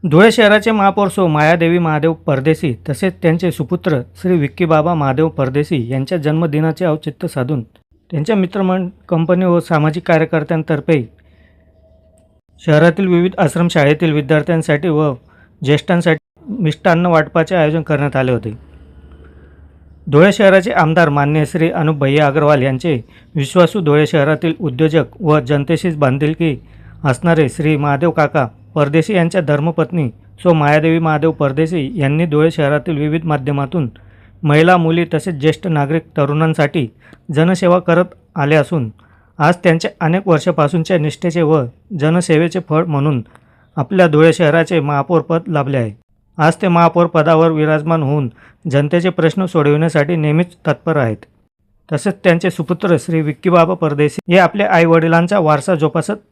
धुळे शहराचे महापौर सौ मायादेवी महादेव परदेशी तसेच त्यांचे सुपुत्र श्री विक्कीबाबा महादेव परदेशी यांच्या जन्मदिनाचे औचित्य साधून त्यांच्या मित्रमंडळ कंपनी व सामाजिक कार्यकर्त्यांतर्फे शहरातील विविध आश्रमशाळेतील विद्यार्थ्यांसाठी व ज्येष्ठांसाठी मिष्टान्न वाटपाचे आयोजन करण्यात आले होते। धुळे शहराचे आमदार माननीय श्री अनुप भैया अग्रवाल यांचे विश्वासू धुळे शहरातील उद्योजक व जनतेशीच बांधिलकी असणारे श्री महादेव काका परदेशी यांच्या धर्मपत्नी सौ मायादेवी महादेव परदेशी यांनी धुळे शहरातील विविध माध्यमातून महिला, मुली तसेच ज्येष्ठ नागरिक तरुणांसाठी जनसेवा करत आले असून आज त्यांच्या अनेक वर्षापासूनच्या निष्ठेचे व जनसेवेचे फळ म्हणून आपल्या धुळे शहराचे महापौरपद लाभले आहे। आज ते महापौर पदावर विराजमान होऊन जनतेचे प्रश्न सोडविण्यासाठी नेहमीच तत्पर आहेत। तसेच त्यांचे सुपुत्र श्री विक्कीबाबा परदेशी हे आपल्या आईवडिलांचा वारसा जोपासत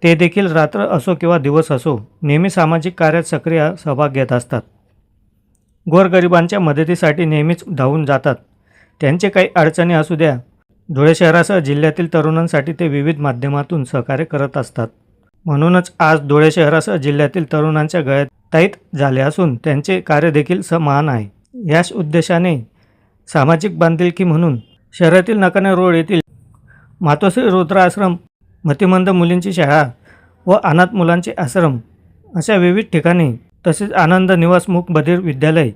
ते देखील रात्र असो किंवा दिवस असो नेहमी सामाजिक कार्यात सक्रिय सहभाग घेत असतात। गोरगरिबांच्या मदतीसाठी नेहमीच धावून जातात। त्यांचे काही अडचणी असू द्या, धुळे शहरासह जिल्ह्यातील तरुणांसाठी ते विविध माध्यमातून सहकार्य करत असतात। म्हणूनच आज धुळे शहरासह जिल्ह्यातील तरुणांच्या गळ्यात ताईत झाले असून त्यांचे कार्य देखील समान आहे। याच उद्देशाने सामाजिक बांधिलकी म्हणून शहरातील नकाने रोड येथील मातोश्री रुद्र आश्रम, मतिमंद मुलींची शाळा व अनाथ मुलांचे आश्रम अशा विविध ठिकाणी तसेच आनंद निवास मूक बधिर विद्यालय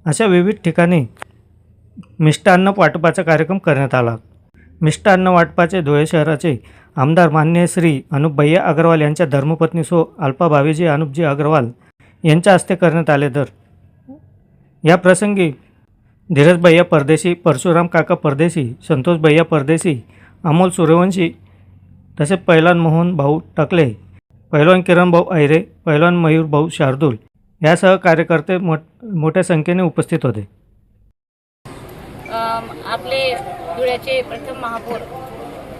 अशा विविध ठिकाणी मिष्टान्न वाटपाचा कार्यक्रम करण्यात आला। मिष्टान्न वाटपाचे धुळे शहराचे आमदार माननीय श्री अनुप भैया अग्रवाल यांच्या धर्मपत्नी सौ अल्पा भावेजी अनुपजी अग्रवाल यांच्या हस्ते करण्यात आले। तर या प्रसंगी धीरज भैया परदेशी, परशुराम काका परदेशी, संतोष भैया परदेशी, अमोल सूर्यवंशी तसेच पैलवान मोहन भाऊ टकले, पैलवान किरण भाऊ ऐरे, पैलवान मयूर भाऊ शार्दूल यासह कार्यकर्ते मोठ्या संख्येने उपस्थित होते। आपले धुळ्याचे प्रथम महापौर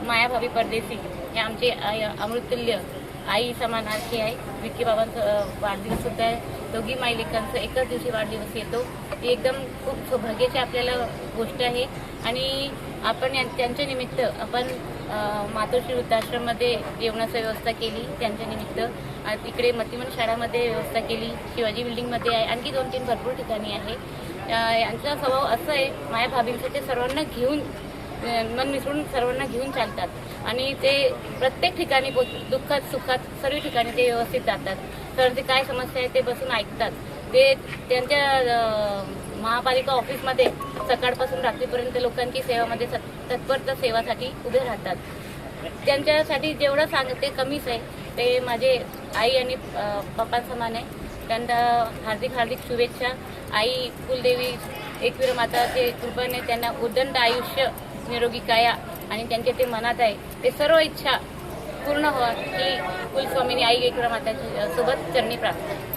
मायाभाभी परदेशी हे आमचे अमृतुल्य आई समानार्थी आहे। विक्की बाबांचा वाढदिवस सुद्धा आहे। दोघी मायलेकांचा एकाच दिवशी वाढदिवस येतो, ही एकदम खूप सौभाग्याची आपल्याला गोष्ट आहे। आणि आपण त्यांच्या निमित्त आपण मातोश्री वृद्धाश्रममध्ये जेवणाची व्यवस्था केली त्यांच्या निमित्त। तिकडे मतिमंद शाळामध्ये व्यवस्था केली, शिवाजी बिल्डिंगमध्ये आहे, आणखी 2-3 भरपूर ठिकाणी आहे। यांचा स्वभाव असा आहे, मायाभाभींचं ते सर्वांना घेऊन मन मिसळून सर्वांना घेऊन चालतात आणि ते प्रत्येक ठिकाणी दुःखात सुखात सर्व ठिकाणी ते व्यवस्थित जातात। सर्वांची काय समस्या आहे ते बसून ऐकतात। ते त्यांच्या महापालिका ऑफिसमध्ये सकाळपासून रात्रीपर्यंत लोकांची सेवामध्ये तत्परता सेवासाठी उभे राहतात। त्यांच्यासाठी जेवढं सांगते कमीच आहे। ते माझे आई आणि पप्पांसमान आहे। त्यांना हार्दिक हार्दिक शुभेच्छा। आई कुलदेवी एकवीर माताचे कृपेने त्यांना उदंड आयुष्य, निरोगी काया आणि त्यांच्या ते मनात आहे ते सर्व इच्छा पूर्ण व्हावी ही कुलस्वामिनी आई एकवीर माताची सोबत चरणी प्रार्थना।